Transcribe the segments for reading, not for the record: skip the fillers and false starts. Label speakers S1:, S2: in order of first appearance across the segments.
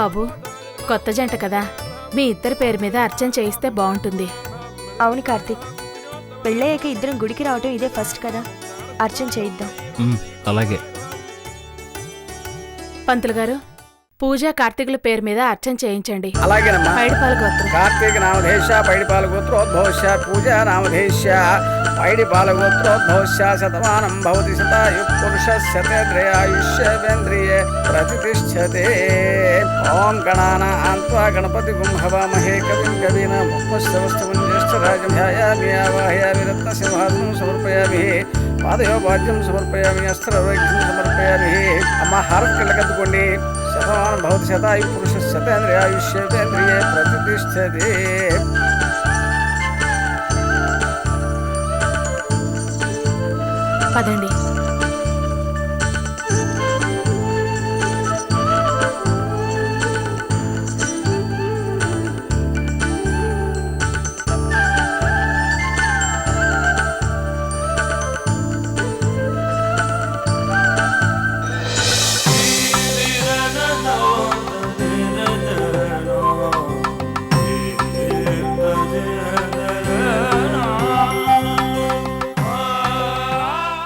S1: బాబు, కొత్త జంట కదా, మీ ఇద్దరి పేరు మీద అర్చన చేయిస్తే బాగుంటుంది.
S2: అవును కార్తీక్, పెళ్ళయ్యాక ఇద్దరం గుడికి రావటం ఇదే ఫస్ట్ కదా, అర్చన చేయిద్దాం.
S3: అలాగే.
S1: పంతులు గారు, పూజ కార్తీకుల పేరు మీద అర్చన చేయించండి.
S4: అలాగేనమ్మా.
S1: పైడిపాల గోత్రం
S4: కార్తీక నామధేశ పైడిపాల గోత్రోద్భవస్య పూజ నామధేశ పైడిపాల గోత్రోద్భవస్య శతమానం భవతి శతాయు పురుష శతేంద్రియాయుష్యేంద్రియే ప్రతిష్టతే. ఓం గణానాం త్వా గణపతిగుం హవామహే కవిం కవీనాముపమశ్రవస్తమం జ్యేష్ఠరాజం ధ్యాయామి ఆవాహయామి రత్నసింహాసనం సమర్పయామి పాదయోపాద్యం సమర్పయామి అస్త్రవైద్యం సమర్పయామి. అమ్మ హారతికెళ్ళకద్దుకోండి. శతమానం భవతి శతాయు పురుష శతేంద్రియాయుష్యేంద్రియే ప్రతిష్టతే.
S1: పదండి.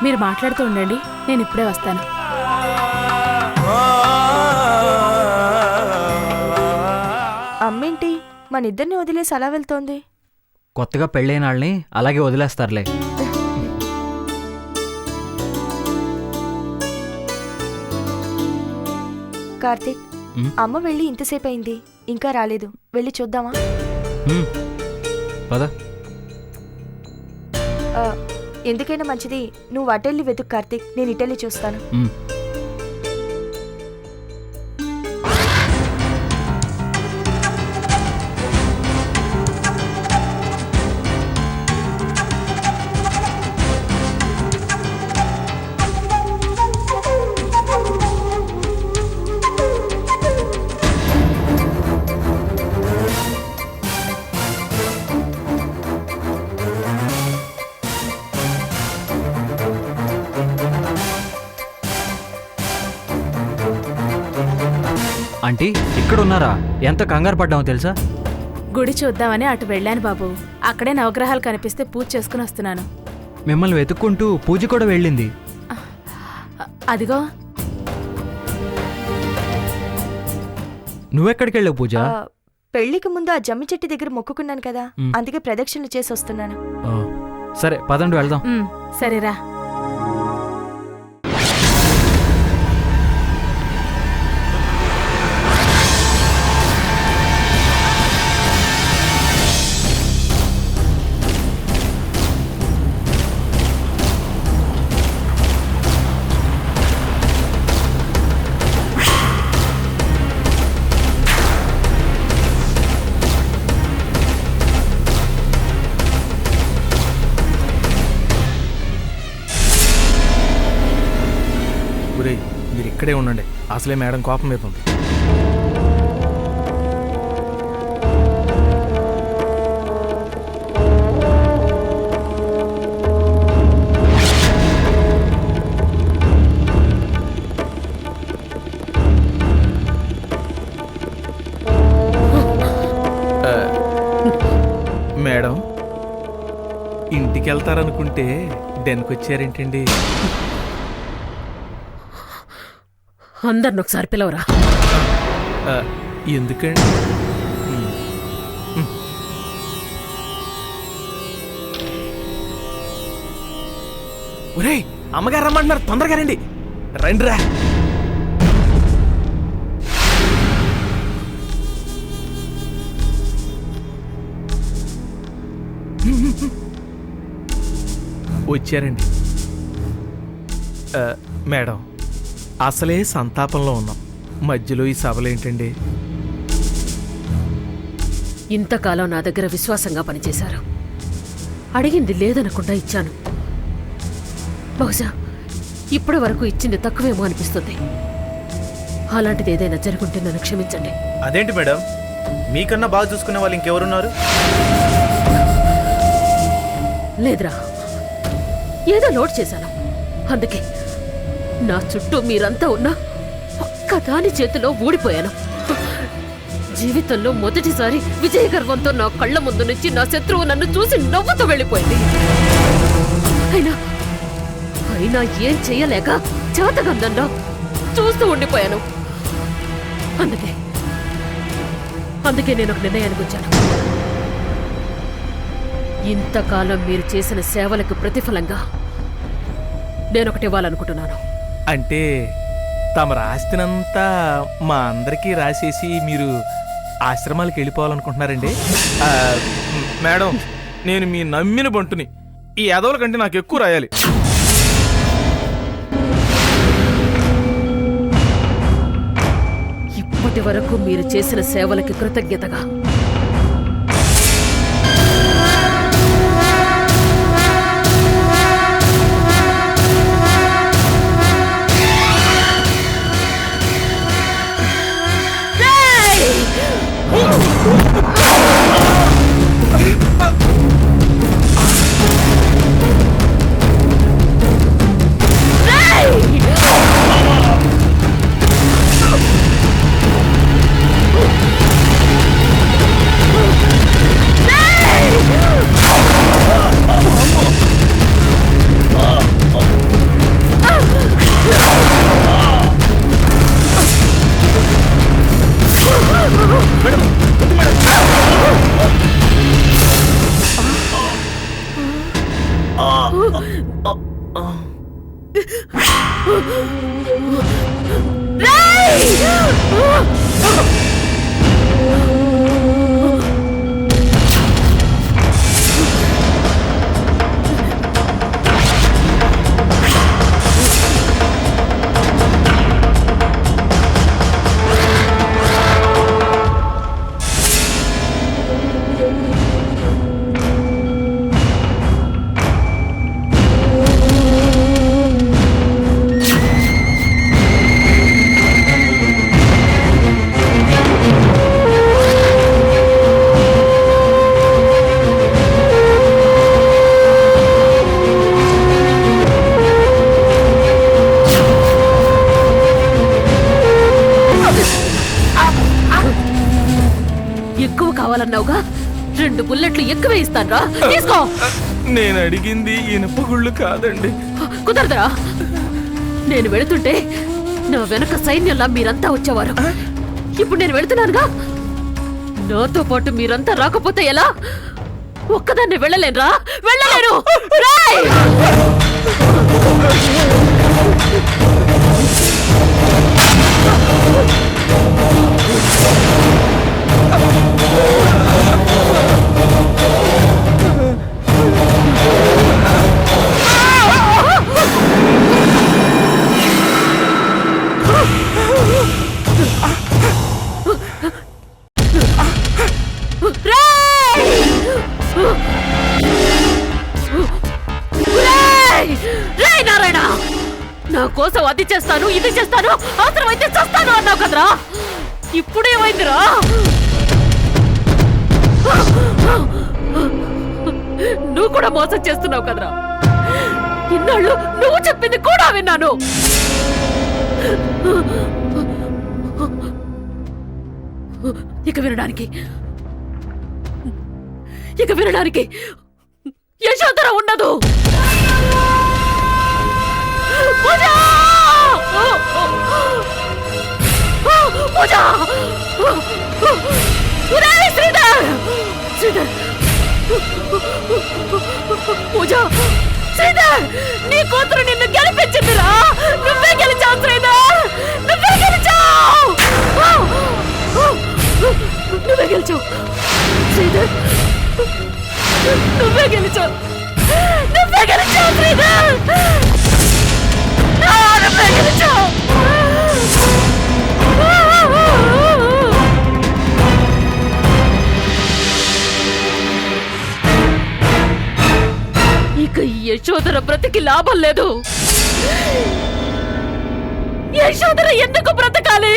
S1: మీరు మాట్లాడుతూ ఉండండి, నేను ఇప్పుడే వస్తాను.
S2: అమ్మేంటి మన ఇద్దరిని వదిలేసి అలా వెళ్తోంది?
S3: కొత్తగా పెళ్ళైన వాళ్ళని అలాగే వదిలేస్తారులే.
S2: కార్తీక్, అమ్మ వెళ్ళి ఇంతసేపు అయింది, ఇంకా రాలేదు. వెళ్ళి చూద్దామా?
S3: పద.
S2: ఎందుకైనా మంచిది నువ్వు అటెళ్ళి వెతుకు కార్తీక్, నేను ఇటెళ్ళి చూస్తాను.
S3: ఆంటీ, ఇక్కడున్నారా? ఎంత కంగారు పడ్డామో తెలుసా?
S1: గుడి చూద్దామని అటు వెళ్ళాను బాబు. అక్కడే నవగ్రహాలు కనిపిస్తే పూజ చేసుకుని వస్తున్నాను.
S3: మిమ్మల్ని వెతుక్కుంటూ పూజ కూడా వెళ్ళింది.
S1: అదిగో.
S3: నువ్వెక్కడికి వెళ్ళావు పూజ?
S2: పెళ్లికి ముందు ఆ జమ్మి చెట్టు దగ్గర మొక్కుకున్నాను కదా, అందుకే ప్రదక్షిణలు చేసి వస్తున్నాను.
S3: సరే పదండి వెళ్దాం.
S1: సరేరా.
S5: మీరు ఇక్కడే ఉండండి, అసలే మేడం కోపం మీద ఉంది. మేడం, ఇంటికి వెళ్తారనుకుంటే డెన్కి వచ్చారేంటండి?
S1: అందరిని ఒకసారి పిలవరా.
S5: ఎందుకండి? ఒరేయ్, అమ్మగారు రమ్మంటున్నారు, తొందరగా రండి. రండిరా. వచ్చారండి. మేడం, అసలే సంతాపంలో ఉన్నాం, మధ్యలో ఈ సభలేంటండి?
S6: ఇంతకాలం నా దగ్గర విశ్వాసంగా పనిచేశారు. అడిగింది లేదనకుండా ఇచ్చాను. బహుశా ఇప్పటి వరకు ఇచ్చింది తక్కువేమో అనిపిస్తుంది. అలాంటిది ఏదైనా జరుగుంటే నన్ను క్షమించండి.
S7: అదేంటి మేడం, మీకన్నా బాగా చూసుకునే వాళ్ళు ఇంకెవరున్నారు?
S6: లేదురా, ఏదో లోడ్ చేశాను, అందుకే నా చుట్టూ మీరంతా ఉన్నా ఒక్కదాని చేతిలో ఊడిపోయాను. జీవితంలో మొదటిసారి విజయ గర్వంతో నా కళ్ళ ముందు నుంచి నా శత్రువు నన్ను చూసి నవ్వుతూ వెళ్ళిపోయింది. అయినా ఏం చెయ్యలేక చేతగందన్నా చూస్తూ ఉండిపోయాను. అందుకే నేను ఒక నిర్ణయానికి వచ్చాను. ఇంతకాలం మీరు చేసిన సేవలకు ప్రతిఫలంగా నేనొకటి ఇవ్వాలనుకుంటున్నాను.
S5: అంటే తమ ఆస్తినంతా మా అందరికీ రాసేసి మీరు ఆశ్రమాలకు వెళ్ళిపోవాలనుకుంటున్నారండి? మేడం, నేను మీ నమ్మిన బంటుని. ఈ ఎదవల కంటే నాకు ఎక్కువ రాయాలి.
S6: ఇప్పటి వరకు మీరు చేసిన సేవలకి కృతజ్ఞతగా ఎక్కువ కావాలన్నావుగా, 2 బుల్లెట్లు ఎక్కువ ఇస్తాన్రా. తీసుకో.
S5: నేను అడిగింది ఇనుప గుళ్ళు కాదండి.
S6: కుదరదురా. నేను వెళుతుంటే నా వెనక సైన్యంలా మీరంతా వచ్చేవారు. ఇప్పుడు నేను వెళుతున్నానుగా, నాతో పాటు మీరంతా రాకపోతే ఎలా? ఒక్కదాన్ని వెళ్ళలేనురా, వెళ్ళలేను. రేయ్! నారాయణ, నా కోసం అది చేస్తాను, ఇది చేస్తాను, అవసరమైతే చేస్తాను అన్నావు కదరా. ఇప్పుడేమైందిరా? నువ్వు కూడా మోసం చేస్తున్నావు కదరా. ఇన్నాళ్ళు నువ్వు చెప్పింది కూడా విన్నాను. ఇక వినడానికి యశోధర ఉండదు. పూజా! పూజా! శ్రీధర్! పూజా! శ్రీధర్, నీ కూతురు నిన్ను గెలిపించిందిరా. నువ్వే గెలిచావు శ్రీధర్, నువ్వే గెలిచావు. నువ్వే గెలిచావు శ్రీధర్, నువ్వే గెలిచావు. నువ్వే గెలిచావు శ్రీధర్, నువ్వే గెలిచావు. ఇక ఈ యశోధర బ్రతికి లాభం లేదు. యశోధర ఎందుకు బ్రతకాలి?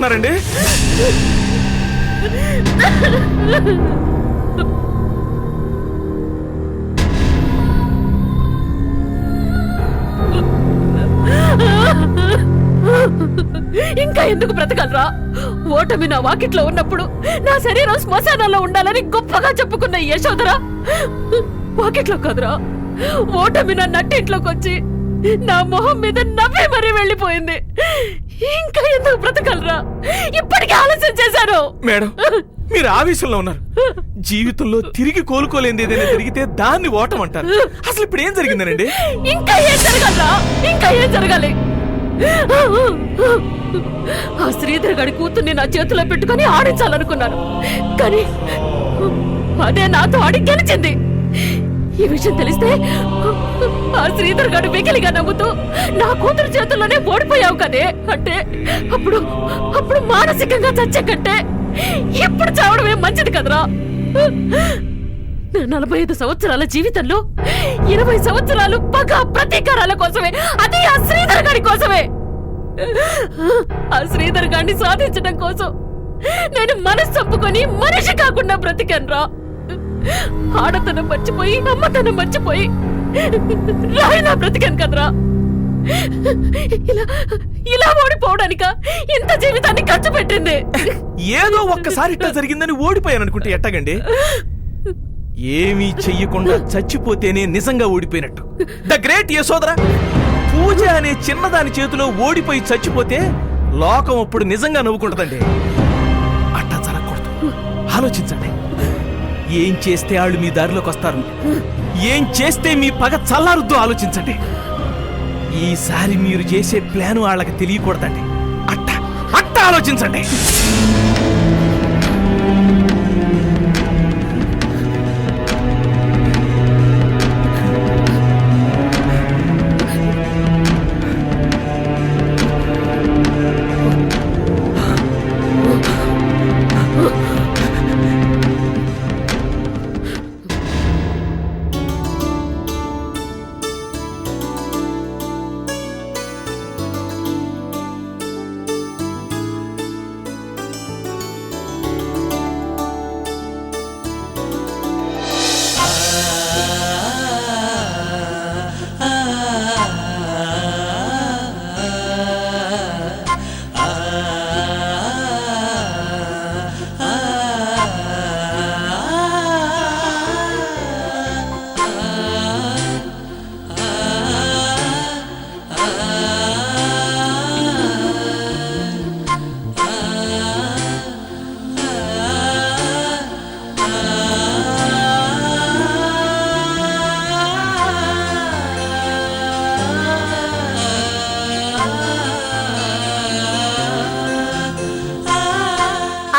S5: అనుకుంటున్నారండి?
S6: ఇంకా ఎందుకు బ్రతకలరా? ఓటమి నా వాకిట్లో ఉన్నప్పుడు నా శరీరం శ్మశానంలో ఉండాలని గొప్పగా చెప్పుకున్న యశోదరా వాకిట్లో కదరా, ఓటమి నా నట్టింట్లోకి వచ్చి నా మొహం మీద నవ్వి మరీ వెళ్ళిపోయింది. ఇంకా ఎందుకు బ్రతకలరా? ఇప్పటికే ఆలస్యం చేశారు.
S5: మేడం, మీరు ఆవేశంలో ఉన్నారు. జీవితంలో తిరిగి కోలుకోలేంది ఏదైనా జరిగితే దాన్ని ఓటం అంటారు. అసలు ఇప్పుడు ఏం జరిగిందనండి?
S6: ఇంకా ఏం జరగాలరా? ఇంకా ఏం జరగాలి? ఆ శ్రీధర్ గడి కూతుర్ని నా చేతిలో పెట్టుకుని ఆడించాలనుకున్నాను, కానీ అదే నాతో ఆడి గెలిచింది. ఈ విషయం తెలిస్తే ఆ శ్రీధర్ గడు వెకిలిగా నవ్వుతూ నా కూతురు చేతుల్లోనే ఓడిపోయావు కదే అంటే అప్పుడు మానసికంగా చచ్చే కంటే ఇప్పుడు చావడమే మంచిది కదరా. 45 సంవత్సరాల జీవితంలో 20 సంవత్సరాలు పగ ప్రతీకారాల కోసమే, అది ఆ శ్రీధర్ గారి కోసమే. ఆ శ్రీధర్ గారిని సాధించడం కోసం నేను మనసు చంపుకొని మనిషి కాకుండా బ్రతికానురా. ఆడతనం మర్చిపోయి అమ్మతనం మర్చిపోయి రాయిలా బ్రతికాను కదరా. ఇలా ఓడిపోవడానిక ఇంత జీవితాన్ని ఖర్చు పెట్టింది.
S5: ఏదో ఒక్కసారి ఇట్లా జరిగిందని ఓడిపోయాను అనుకుంటే ఎట్టగండి? ఏమీ చెయ్యకుండా చచ్చిపోతేనే నిజంగా ఓడిపోయినట్టు. ద గ్రేట్ యశోదర పూజ అనే చిన్నదాని చేతిలో ఓడిపోయి చచ్చిపోతే లోకం అప్పుడు నిజంగా నవ్వుకుంటుందండి. అట్టా జరగకూడదు. ఆలోచించండి. ఏం చేస్తే వాళ్ళు మీ దారిలోకి వస్తారు, ఏం చేస్తే మీ పగ చల్లారుద్దో ఆలోచించండి. ఈసారి మీరు చేసే ప్లాన్ వాళ్ళకి తెలియకూడదండి. అట్టా ఆలోచించండి.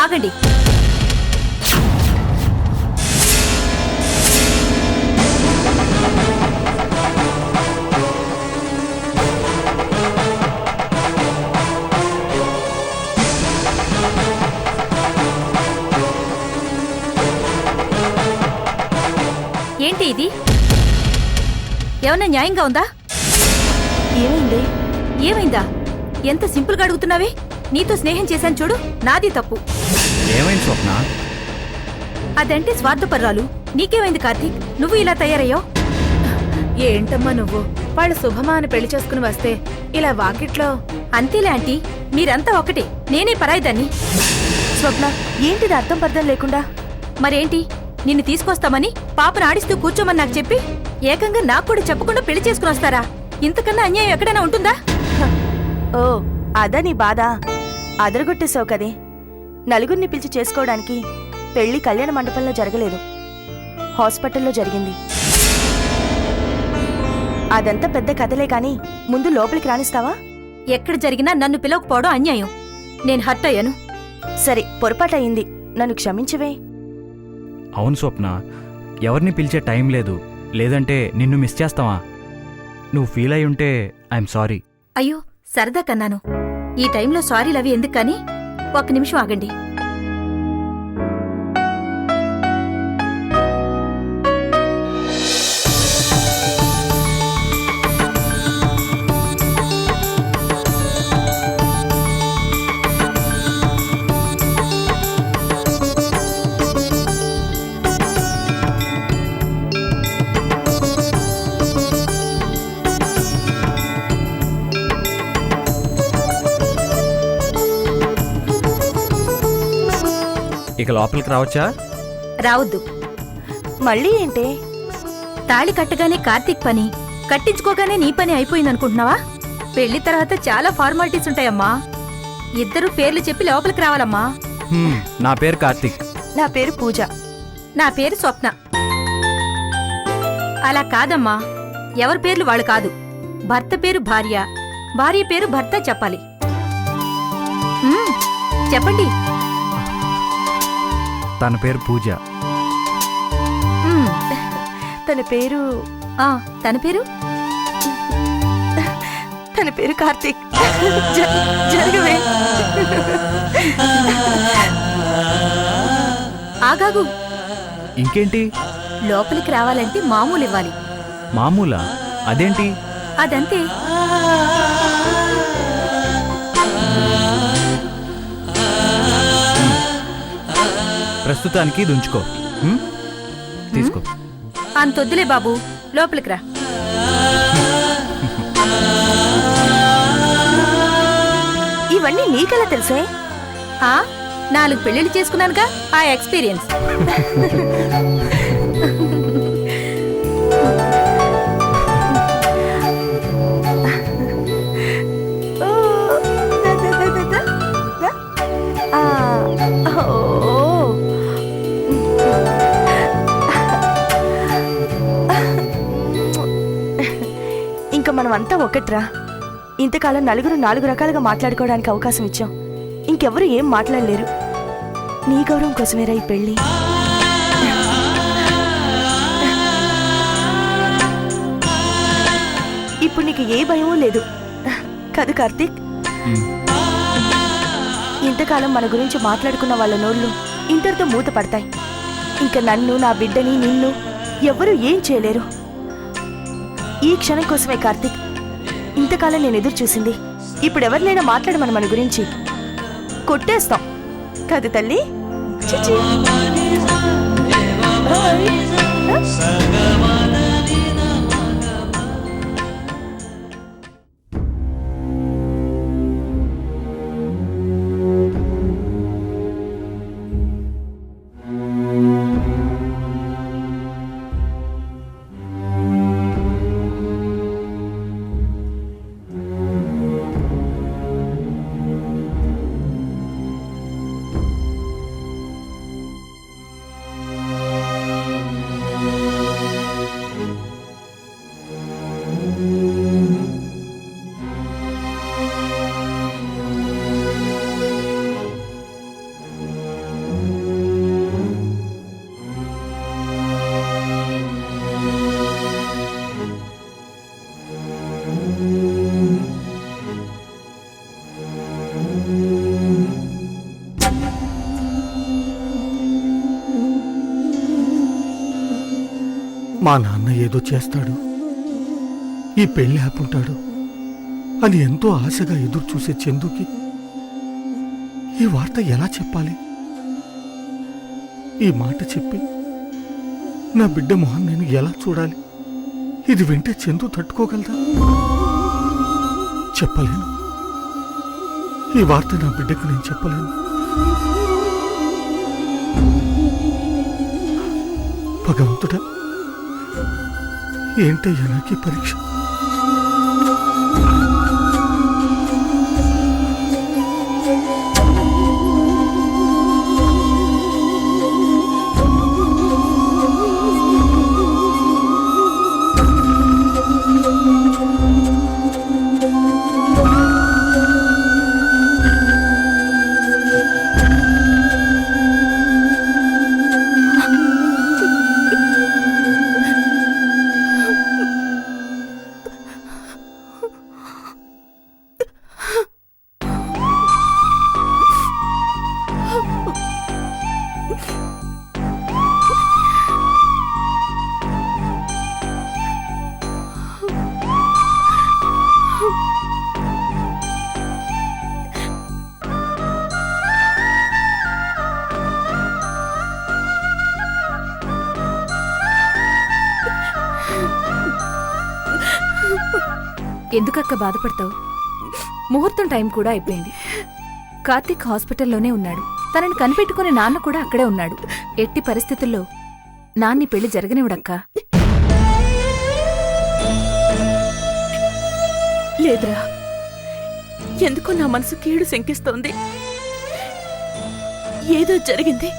S2: ఆగండి. ఏంటి ఇది? ఏమన్నా న్యాయంగా ఉందా?
S8: ఏమైంది?
S2: ఏమైందా? ఎంత సింపుల్గా అడుగుతున్నావే. నీతో స్నేహం చేశాను చూడు, నాది తప్పు.
S3: ఏమైంది స్వప్న?
S2: అదంటే స్వార్థపర్రాలు. నీకేమైంది కార్తీక్? నువ్వు ఇలా తయారయ్యో.
S1: ఏంటమ్మా నువ్వు? వాళ్ళు శుభమా అని పెళ్లి చేసుకుని వస్తే ఇలా వాకిట్లో.
S2: అంతేలే ఆంటీ, మీరంతా ఒకటే. నేనే పరాయిదాన్ని.
S8: స్వప్న, ఏంటిది అర్థం పర్థం లేకుండా?
S2: మరేంటి, నిన్ను తీసుకొస్తామని పాపను ఆడిస్తూ కూర్చోమని నాకు చెప్పి ఏకంగా నాకు కూడా చెప్పకుండా పెళ్లి చేసుకుని వస్తారా? ఇంతకన్నా అన్యాయం ఎక్కడైనా ఉంటుందా?
S8: ఓ, అదా నీ బాధ? అదరగొట్టేసావు కదే. నలుగురిని పిలిచి చేసుకోవడానికి పెళ్లి కళ్యాణ మండపంలో జరగలేదు, హాస్పిటల్లో జరిగింది. అదంతా పెద్ద కథలే కాని ముందు లోపలికి రానిస్తావా?
S2: ఎక్కడ జరిగినా నన్ను పిలవకపోవడం అన్యాయం. నేను హర్ట్ అయ్యాను.
S8: సరే, పొరపాటయింది, నన్ను క్షమించవే.
S3: అవును స్వప్న, ఎవరిని పిలిచే టైం లేదు. లేదంటే నిన్ను మిస్ చేస్తావా? నువ్వు ఫీల్ అయి ఉంటే ఐఎమ్ సారీ.
S2: అయ్యో, సరదా కన్నాను. ఈ టైంలో సారీలవి ఎందుకు కానీ? ఒక్క నిమిషం ఆగండి.
S3: ఇక లోపలికి రావచ్చా?
S2: రావద్దు.
S8: మళ్ళీ ఏంటే?
S2: తాళి కట్టగానే కార్తీక్ పని, కట్టించుకోగానే నీ పని అయిపోయిందనుకుంటున్నావా? పెళ్లి తర్వాత చాలా ఫార్మాలిటీస్ ఉంటాయమ్మా. ఇద్దరు పేర్లు చెప్పి లోపలికి రావాలమ్మా.
S3: నా పేరు కార్తీక్.
S8: నా పేరు పూజ.
S2: నా పేరు స్వప్న. అలా కాదమ్మా, ఎవరి పేర్లు వాళ్ళు కాదు. భర్త పేరు భార్య, భార్య పేరు భర్త చెప్పాలి. చెప్పండి.
S3: తన పేరు పూజ.
S2: మ్మ్.
S8: తన పేరు
S2: తన పేరు
S8: తన పేరు కార్తీక్. జరగవే.
S2: ఆగాగు.
S3: ఇంకేంటి?
S2: లోపలికి రావాలంటే మామూలు ఇవ్వాలి.
S3: మామూలా? అదేంటి?
S2: అదంతే.
S3: ప్రస్తుతానికి ఇది ఉంచుకో. తీసుకో.
S2: అంతొద్దులే బాబు, లోపలికి రా.
S8: ఇవన్నీ నీకెలా తెలుసే?
S2: 4 పెళ్లిళ్ళు చేసుకున్నానుగా, ఆ ఎక్స్పీరియన్స్.
S8: ఇంకా మనమంతా ఒకట్రా. ఇంతకాలం నలుగురు 4 రకాలుగా మాట్లాడుకోవడానికి అవకాశం ఇచ్చాం. ఇంకెవరు ఏం మాట్లాడలేరు. నీ గౌరవం కోసమేరా ఈ పెళ్ళి. ఇప్పుడు నీకు ఏ భయమూ లేదు కాదు కార్తీక్? ఇంతకాలం మన గురించి మాట్లాడుకున్న వాళ్ళ నోళ్ళు ఇంతటితో మూత పడతాయి. ఇంకా నన్ను, నా బిడ్డని, నిన్ను ఎవ్వరూ ఏం చేయలేరు. ఈ క్షణం కోసమే కార్తీక్ ఇంతకాలం నేను ఎదురు చూసింది. ఇప్పుడు ఎవరినైనా మాట్లాడమని మన గురించి కొట్టేస్తాం కాదు తల్లి? చిచి.
S9: మా నాన్న ఏదో చేస్తాడు, ఈ పెళ్లి ఆపుంటాడు అని ఎంతో ఆశగా ఎదురు చూసే చందుకి ఈ వార్త ఎలా చెప్పాలి? ఈ మాట చెప్పి నా బిడ్డ మొహం నేను ఎలా చూడాలి? ఇది వింటే చందు తట్టుకోగలదా? చెప్పలేను. ఈ వార్త నా బిడ్డకు నేను చెప్పలేను. భగవంతుడా, ఏంటయ్యా నాకు ఈ పరీక్ష?
S1: ఎందుకక్క బాధపడతావు? ముహూర్తం టైం కూడా అయిపోయింది. కార్తీక్ హాస్పిటల్లోనే ఉన్నాడు.
S2: తనని కనిపెట్టుకుని నాన్న కూడా అక్కడే ఉన్నాడు. ఎట్టి పరిస్థితుల్లో నాన్ని పెళ్లి జరగనివ్వడక్కా.
S6: లేదురా, ఎందుకో నా మనసు కీడు శంకిస్తోంది. ఏదో జరిగింది,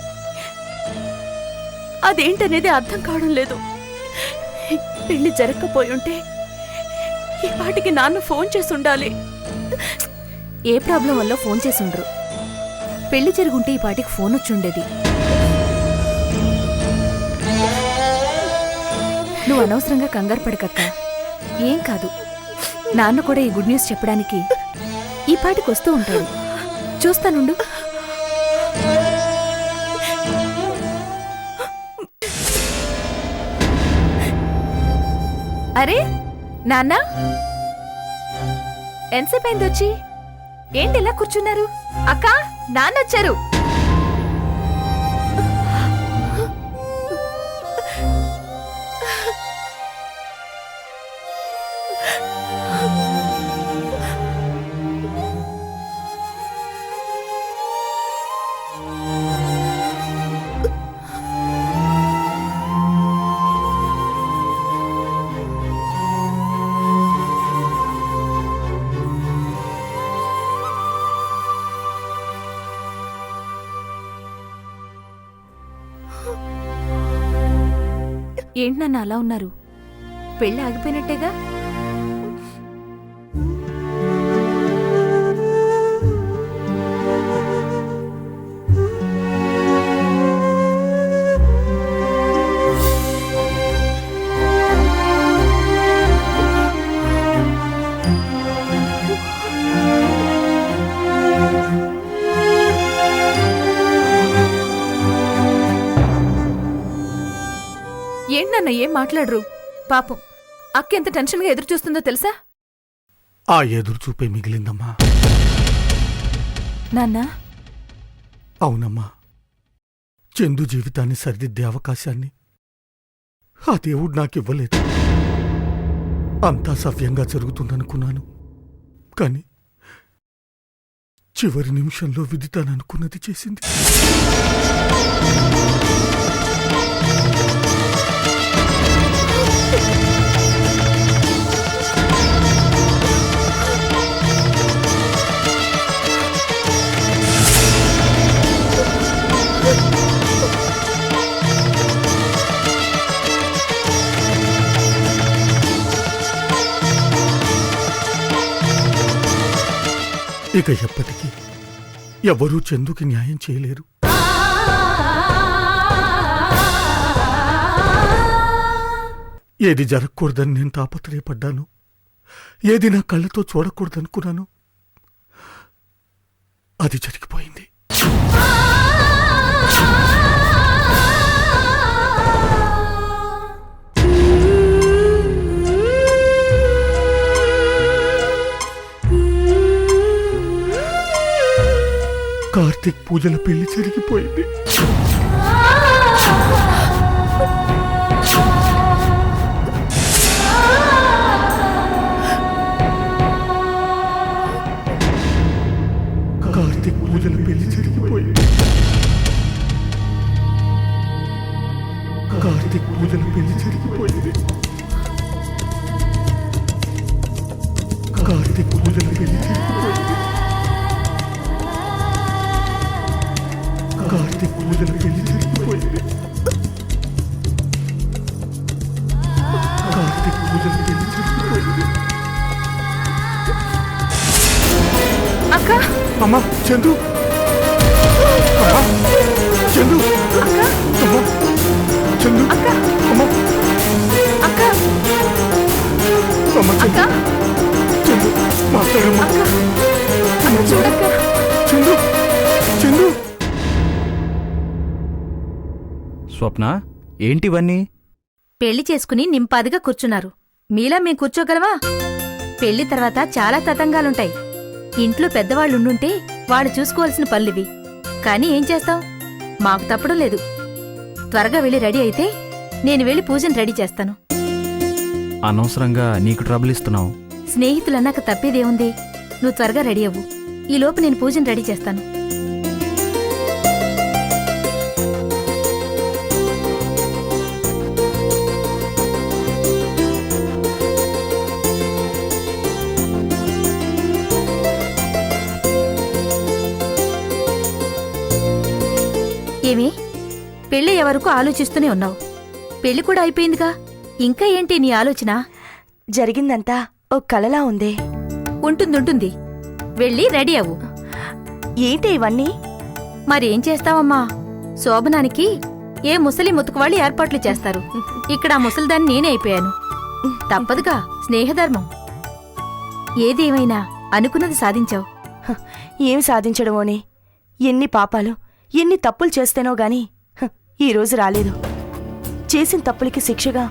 S6: అదేంటనేది అర్థం కావడం లేదు. పెళ్లి జరగకపోయుంటే ఈ పాటికి నాన్న ఫోన్ చేసి ఉండాలి.
S2: ఏ ప్రాబ్లం వల్ల ఫోన్ చేసుండ్రు. పెళ్లి జరుగుంటే ఈ పాటికి ఫోన్ వచ్చుండేది. నువ్వు అనవసరంగా కంగారు పడకక్క. ఏం కాదు, నాన్న కూడా ఈ గుడ్ న్యూస్ చెప్పడానికి ఈ పాటికి వస్తూ ఉంటాడు. చూస్తానుండు. అరే నాన్న, ఎంతసేపు అయింది వచ్చి? ఏంటి ఇలా కూర్చున్నారు? అక్క, నాన్న వచ్చారు. ఏంటి నన్ను అలా ఉన్నారు? పెళ్ళి ఆగిపోయినట్టేగా? ఏంటన్నా ఏం మాట్లాడరు? పాపం అక్క ఎంత టెన్షన్గా ఎదురు చూస్తుందో తెలుసా?
S9: ఆ ఎదురు చూపే మిగిలిందమ్మా.
S2: నాన్నా,
S9: అవునమ్మా, చందు జీవితాన్ని సరిదిద్దే అవకాశాన్ని ఆ దేవుడు నాకివ్వలేదు. అంతా సవ్యంగా జరుగుతుందనుకున్నాను, కాని చివరి నిమిషంలో విధి తాననుకున్నది చేసింది. ఇక ఎప్పటికీ ఎవరూ చందుకి న్యాయం చేయలేరు. ఏది జరగకూడదని నేను తాపత్రయపడ్డాను, ఏది నా కళ్ళతో చూడకూడదనుకున్నాను, అది జరిగిపోయింది. కార్తీక్ పూజల పెళ్లి జరిగిపోయింది. కార్తీక్ పూజల పెళ్లి జరిగిపోయింది. కార్తీక్ పూజల పెళ్లి జరిగిపోయింది. కార్తీక్ పూజల పెళ్లి జరిగిపోయింది. కార్తీక్ పూజల పెళ్లి జరిగిపోయింది. కార్తీక్ పూజల పెళ్లి జరిగిపోయింది.
S2: అక్క,
S9: అమ్మా, చందు, అమ్మా, చందు,
S2: అక్క,
S9: అమ్మా, చందు,
S2: అక్క,
S9: అమ్మా,
S2: అక్క,
S9: అమ్మా,
S2: అక్క,
S9: చందు, మాట్లాడమ్మా,
S2: అక్క, అక్క చూడక్క.
S9: చందు, చందు.
S3: స్వప్న, ఏంటివన్నీ?
S2: పెళ్లి చేసుకుని నింపాదిగా కూర్చున్నారు. మీలా మేం కూర్చోగలవా? పెళ్లి తర్వాత చాలా తతంగాలుంటాయి. ఇంట్లో పెద్దవాళ్ళుండుంటే వాళ్ళు చూసుకోవాల్సిన పనులివి. కానీ ఏం చేస్తాం, మాకు తప్పడం లేదు. త్వరగా వెళ్ళి రెడీ అయితే నేను వెళ్ళి పూజను రెడీ చేస్తాను.
S3: అనవసరంగా నీకు ట్రబుల్ ఇస్తున్నావు.
S2: స్నేహితులన్నాక తప్పేదేముంది? నువ్వు త్వరగా రెడీ అవ్వు. ఈలోపు నేను పూజను రెడీ చేస్తాను. పెళ్ళయ్యే వరకు ఆలోచిస్తూనే ఉన్నావు. పెళ్లి కూడా అయిపోయిందిగా, ఇంకా ఏంటి నీ ఆలోచన?
S8: జరిగిందంతా ఓ కలలా ఉందే.
S2: ఉంటుందుంటుంది. వెళ్ళి రెడీ అవ్వు.
S8: ఏంటి ఇవన్నీ?
S2: మరేం చేస్తావమ్మా, శోభనానికి ఏ ముసలి ముతుకువాళ్ళు ఏర్పాట్లు చేస్తారు. ఇక్కడ ఆ ముసలిదాన్ని నేనే అయిపోయాను. తప్పదుగా, స్నేహధర్మం. ఏదేమైనా అనుకున్నది సాధించావు.
S8: ఏం సాధించడమోనే, ఎన్ని పాపాలు ఎన్ని తప్పులు చేస్తేనో గాని ఈ రోజు రాలేదు. చేసిన తప్పులకి శిక్షగా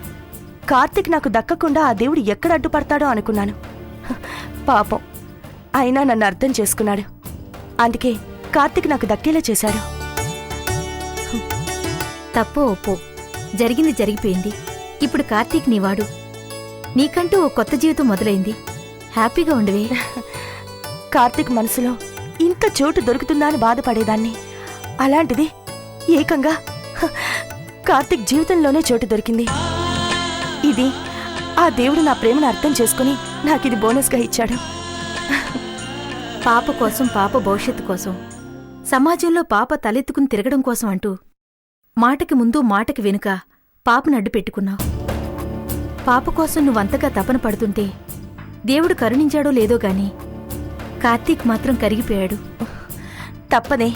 S8: కార్తీక్ నాకు దక్కకుండా ఆ దేవుడు ఎక్కడ అడ్డుపడతాడో అనుకున్నాను. పాపం, అయినా నన్ను అర్థం చేసుకున్నాడు. అందుకే కార్తీక్ నాకు దక్కేలా చేశాడు.
S2: తప్పో ఒప్పో, జరిగింది జరిగిపోయింది. ఇప్పుడు కార్తీక్ నీవాడు. నీకంటూ ఓ కొత్త జీవితం మొదలైంది. హ్యాపీగా ఉండవే.
S8: కార్తీక్ మనసులో ఇంత చోటు దొరుకుతుందా అని బాధపడేదాన్ని. అలాంటిది ఏకంగా కార్తీక్ జీవితంలోనే చోటు దొరికింది. ఇది ఆ దేవుడు నా ప్రేమను అర్థం చేసుకుని నాకిది బోనస్గా ఇచ్చాడు.
S2: పాప కోసం, పాప భవిష్యత్తు కోసం, సమాజంలో పాప తలెత్తుకుని తిరగడం కోసం అంటూ మాటకి ముందు మాటకి వెనుక పాపను అడ్డు పెట్టుకున్నావు. పాప కోసం నువ్వంతగా తపన పడుతుంటే దేవుడు కరుణించాడో లేదో గాని కార్తీక్ మాత్రం కరిగిపోయాడు.
S8: తప్పదే.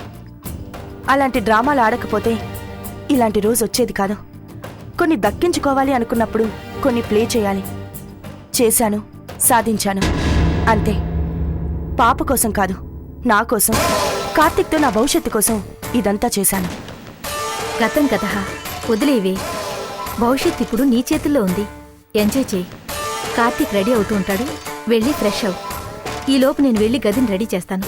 S8: అలాంటి డ్రామాలు ఆడకపోతే ఇలాంటి రోజు వచ్చేది కాదు. కొన్ని దక్కించుకోవాలి అనుకున్నప్పుడు కొన్ని ప్లే చేయాలి. చేశాను, సాధించాను, అంతే. పాప కోసం కాదు, నా కోసం, కార్తీక్తో నా భవిష్యత్తు కోసం ఇదంతా చేశాను.
S2: గతం గతహ వదిలేవే. భవిష్యత్ ఇప్పుడు నీ చేతుల్లో ఉంది. ఎంజాయ్ చేయి. కార్తీక్ రెడీ అవుతూ ఉంటాడు, వెళ్ళి ఫ్రెష్ అవు. ఈలోపు నేను వెళ్ళి గదిని రెడీ చేస్తాను.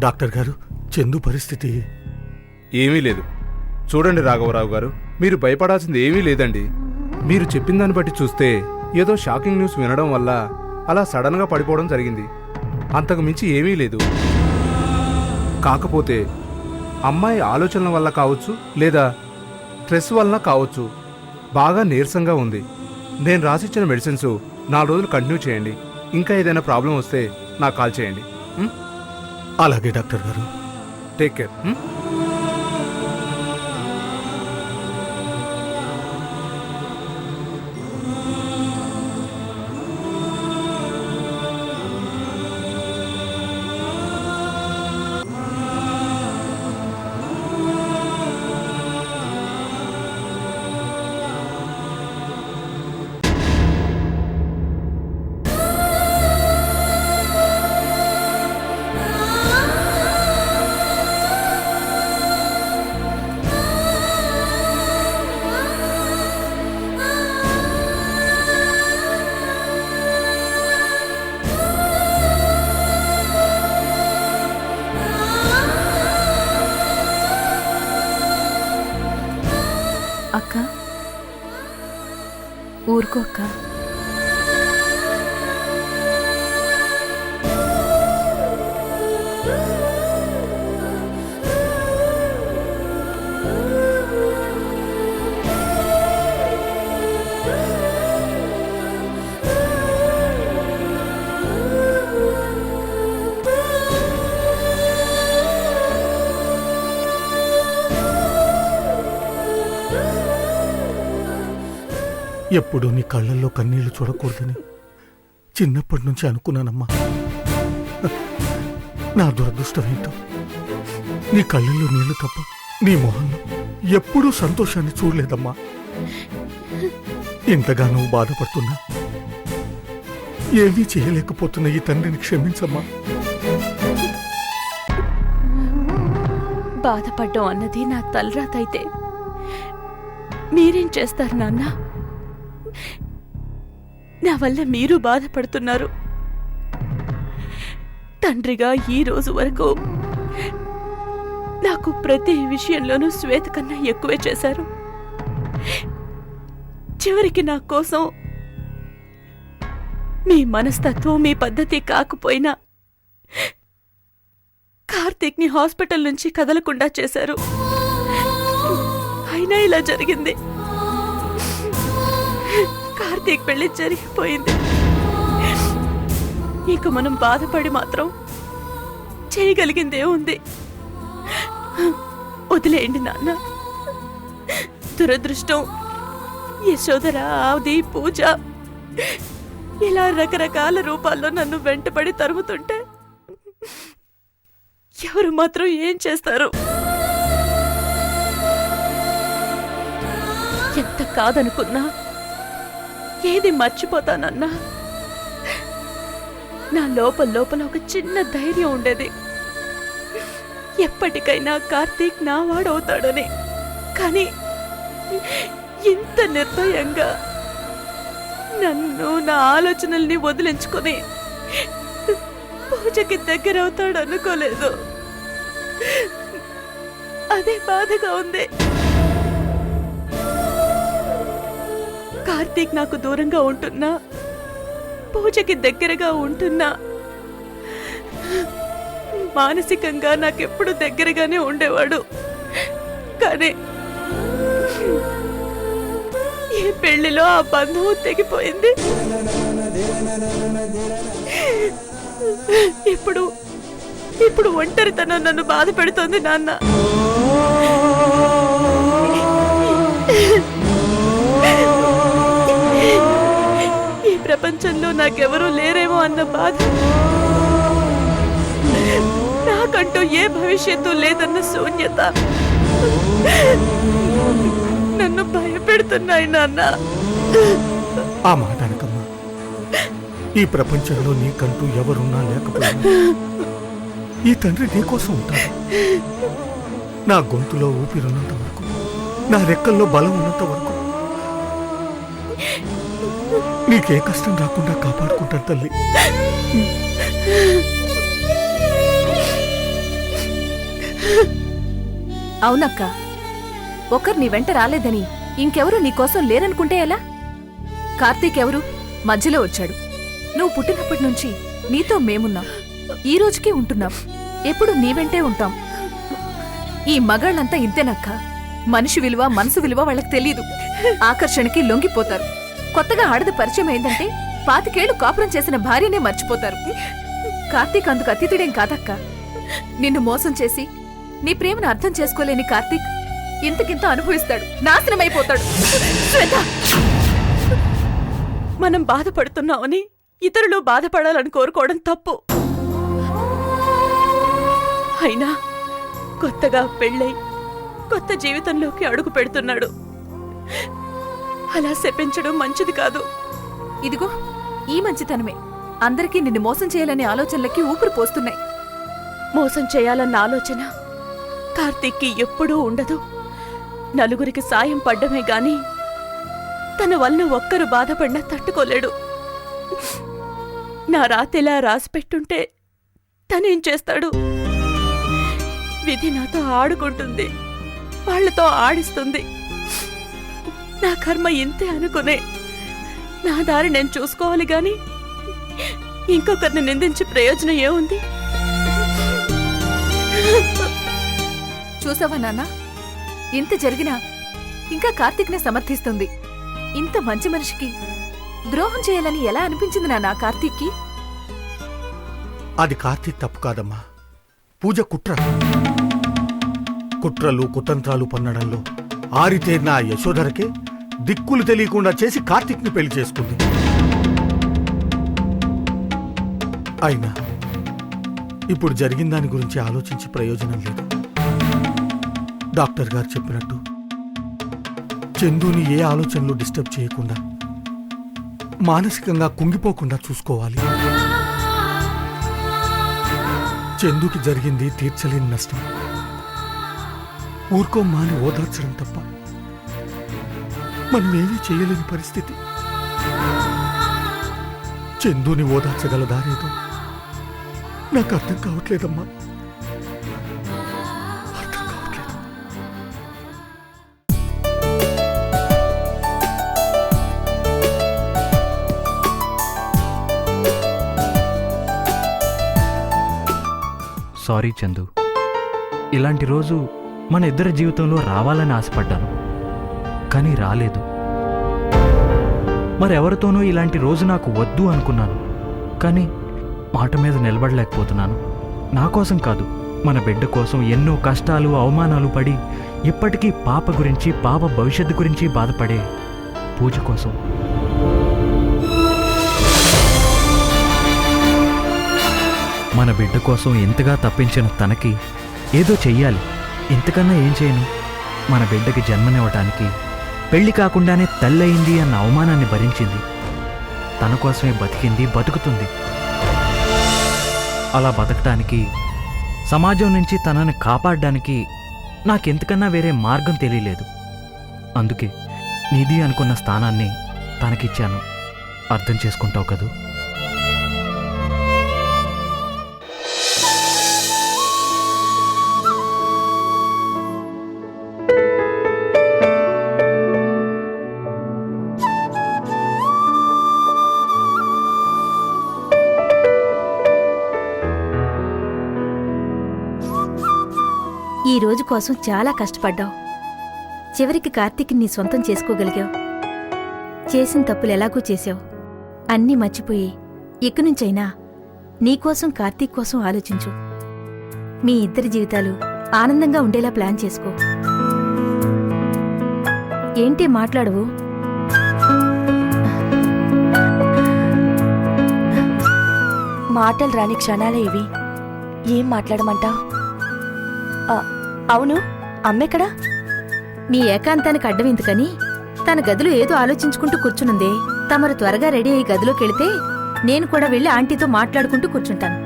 S9: డాక్టర్ గారు, చందు పరిస్థితి?
S10: ఏమీ లేదు. చూడండి రాఘవరావు గారు, మీరు భయపడాల్సింది ఏమీ లేదండి. మీరు చెప్పిన దాన్ని బట్టి చూస్తే ఏదో షాకింగ్ న్యూస్ వినడం వల్ల అలా సడన్గా పడిపోవడం జరిగింది. అంతకు మించి ఏమీ లేదు. కాకపోతే అమ్మాయి ఆలోచనల వల్ల కావచ్చు, లేదా స్ట్రెస్ వలన కావచ్చు, బాగా నీరసంగా ఉంది. నేను రాసిచ్చిన మెడిసిన్స్ 4 రోజులు కంటిన్యూ చేయండి. ఇంకా ఏదైనా ప్రాబ్లం వస్తే నాకు కాల్ చేయండి.
S9: అలాగే డాక్టర్ గారు.
S10: Take care.
S8: అక్క, ఊరుకో అక్క.
S9: ఎప్పుడూ నీ కళ్ళల్లో కన్నీళ్లు చూడకూడదని చిన్నప్పటి నుంచి అనుకున్నానమ్మా. నా దురదృష్టమేంటో, నీ కళ్ళల్లో నీళ్లు తప్ప నీ మొహంలో ఎప్పుడూ సంతోషాన్ని చూడలేదమ్మా. ఇంతగా నువ్వు బాధపడుతున్నా, ఏమీ చేయలేకపోతున్న ఈ తండ్రిని క్షమించమ్మా.
S8: బాధపడ్డం అన్నది నా తలరాత అయితే
S6: మీరేం చేస్తారు నాన్న? నా వల్ల మీరు బాధపడుతున్నారు. తండ్రిగా ఈ రోజు వరకు నాకు ప్రతి విషయంలోనూ శ్వేత కన్నా ఎక్కువే చేశారు. చివరికి నా కోసం మీ మనస్తత్వం, మీ పద్ధతి కాకపోయినా కార్తీక్ ని హాస్పిటల్ నుంచి కదలకుండా చేశారు. అయినా ఇలా జరిగింది. కార్తీక్ పెళ్లి జరిగిపోయింది. ఇక మనం బాధపడి మాత్రం చేయగలిగిందే ఉంది. వదిలేయండి నాన్న. దురదృష్టం యశోదర, ఆది, పూజ ఇలా రకరకాల రూపాల్లో నన్ను వెంటపడి తరుముతుంటే ఎవరు మాత్రం ఏం చేస్తారు? ఎంత కాదనుకున్నా ఏది మర్చిపోతానన్నా నా లోపల ఒక చిన్న ధైర్యం ఉండేది. ఎప్పటికైనా కార్తీక్ నా వాడవుతాడని. కానీ ఇంత నిర్భయంగా నన్ను, నా ఆలోచనల్ని వదిలించుకొని పూజకి దగ్గరవుతాడు అనుకోలేదు. అదే బాధగా ఉంది. కార్తీక్ నాకు దూరంగా ఉంటున్నా, పూజకి దగ్గరగా ఉంటున్నా, మానసికంగా నాకెప్పుడు దగ్గరగానే ఉండేవాడు. కానీ ఈ పెళ్లిలో ఆ బంధం తెగిపోయింది. ఇప్పుడు ఒంటరితనం నన్ను బాధ పెడుతోంది నాన్న. ఈ ప్రపంచంలో నాకెవరూ లేరేమో అన్న బాధ, నాకంటూ ఏ భవిష్యత్తు లేదన్న శూన్యత నన్ను భయపెడుతున్నాయి నాన్న.
S9: ఆ మాట అనకమ్మా. ఈ ప్రపంచంలో నీకంటూ ఎవరున్నా లేకపోయినా ఈ తండ్రి నీకోసం ఉంటాడు. నా గొంతులో ఊపిరున్నంత వరకు, నా రెక్కల్లో బలం ఉన్నంత వరకు నీకే కష్టం రాకుండా కాపాడుకుంటాను తల్లి.
S2: అవునక్క, ఒకరు నీ వెంట రాలేదని ఇంకెవరూ నీకోసం లేరనుకుంటే ఎలా? కార్తీక్ ఎవరు? మధ్యలో వచ్చాడు. నువ్వు పుట్టినప్పటి నుంచి నీతో మేమున్నాం, ఈ రోజుకి ఉంటున్నాం, ఎప్పుడు నీ వెంటే ఉంటాం. ఈ మగాళ్ళంతా ఇంతేనక్క. మనిషి విలువ, మనసు విలువ వాళ్ళకి తెలీదు. ఆకర్షణకి లొంగిపోతారు. కొత్తగా ఆడది పరిచయం అయిందంటే 25 ఏళ్లు కాపురం చేసిన భార్యనే మర్చిపోతారు. కార్తీక్ అందుకు అతిథుడేం కాదక్క. నిన్ను మోసం చేసి నీ ప్రేమను అర్థం చేసుకోలేని కార్తీక్ ఇంతకింత అనుభవిస్తాడు, నాశనమైపోతాడు.
S6: మనం బాధపడుతున్నామని ఇతరులు బాధపడాలని కోరుకోవడం తప్పు. అయినా కొత్తగా పెళ్ళై కొత్త జీవితంలోకి అడుగు పెడుతున్నాడు. అలా శపించడం మంచిది కాదు.
S2: ఇదిగో ఈ మంచితనమే అందరికీ నిన్ను మోసం చేయాలనే ఆలోచనలకి ఊపిరి పోస్తున్నాయి.
S6: మోసం చేయాలన్న ఆలోచన కార్తీక్కి ఎప్పుడూ ఉండదు. నలుగురికి సాయం పడ్డమే గాని తన వల్ల ఒక్కరు బాధపడినా తట్టుకోలేడు. నా రాతెలా రాసిపెట్టుంటే తనేం చేస్తాడు? విధి నాతో ఆడుకుంటుంది, వాళ్లతో ఆడిస్తుంది. నా కర్మ ఇంతే అనుకునే నా దారి నేను చూసుకోవాలి గాని ఇంకొకరిని నిందించి ప్రయోజనం ఏముంది?
S2: చూసావా నాన్న, ఇంత జరిగినా ఇంకా కార్తీక్నే సమర్థిస్తుంది. ఇంత మంచి మనిషికి ద్రోహం చేయాలని ఎలా అనిపించింది నాన్న కార్తీక్కి?
S9: అది కార్తీక్ తప్పు కాదమ్మా, పూజ కుట్ర. కుట్రలు కుతంత్రాలు పన్నడంలో ఆరితేరిన ఆ యశోధరకే దిక్కులు తెలియకుండా చేసి కార్తీక్ని పెళ్లి చేసుకుంది. అయినా ఇప్పుడు జరిగిన దాని గురించి ఆలోచించి ప్రయోజనం లేదు. డాక్టర్ గారు చెప్పినట్టు చందుని ఏ ఆలోచనలు డిస్టర్బ్ చేయకుండా, మానసికంగా కుంగిపోకుండా చూసుకోవాలి. చందుకి జరిగింది తీర్చలేని నష్టం. ఊరుకోమ్మాని ఓదార్చడం తప్ప మనమేమీ చేయలేని పరిస్థితి. చందుని ఓదార్చగల దారేదో నాకు అర్థం కావట్లేదమ్మా. అర్థం కావట్లేదు.
S3: సారీ చందు, ఇలాంటి రోజు మన ఇద్దరి జీవితంలో రావాలని ఆశపడ్డాను, కానీ రాలేదు. మరెవరితోనూ ఇలాంటి రోజు నాకు వద్దు అనుకున్నాను, కానీ మాట మీద నిలబడలేకపోతున్నాను. నా కోసం కాదు, మన బిడ్డ కోసం ఎన్నో కష్టాలు అవమానాలు పడి ఇప్పటికీ పాప గురించి పాప భవిష్యత్తు గురించి బాధపడే పూజ కోసం. మన బిడ్డ కోసం ఎంతగా తప్పించిన తనకి ఏదో చెయ్యాలి. ఇంతకన్నా ఏం చేయను? మన బిడ్డకి జన్మనివ్వటానికి పెళ్లి కాకుండానే తల్లయింది అన్న అవమానాన్ని భరించింది. తన కోసమే బతికింది, బతుకుతుంది. అలా బతకటానికి, సమాజం నుంచి తనని కాపాడడానికి నాకెంతకన్నా వేరే మార్గం తెలియలేదు. అందుకే నీది అనుకున్న స్థానాన్ని తనకిచ్చాను. అర్థం చేసుకుంటావు కదూ?
S2: ఈ రోజు కోసం చాలా కష్టపడ్డావు. చివరికి కార్తీక్ నీ సొంతం చేసుకోగలిగావు. చేసిన తప్పులు ఎలాగూ చేశావు. అన్నీ మర్చిపోయి ఇకనుంచైనా నీకోసం కార్తీక్ కోసం ఆలోచించు. మీ ఇద్దరి జీవితాలు ఆనందంగా ఉండేలా ప్లాన్ చేసుకో. ఏంటి మాట్లాడవు?
S8: మాటలు రాని క్షణాలే ఇవి. ఏం మాట్లాడమంటావు? అవును, అమ్మెక్కడా?
S2: మీ ఏకాంతానికి అడ్డం ఎందుకని తన గదిలో ఏదో ఆలోచించుకుంటూ కూర్చునుందే. తమరు త్వరగా రెడీ అయ్యి గదిలోకెళితే నేను కూడా వెళ్ళి ఆంటీతో మాట్లాడుకుంటూ కూర్చుంటాను.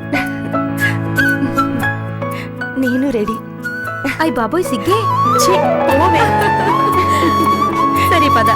S8: నేను రెడీ.
S2: అయ్ బాబోయ్, సిగ్గే.
S8: ఛీ, పోవే.
S2: సరే పద.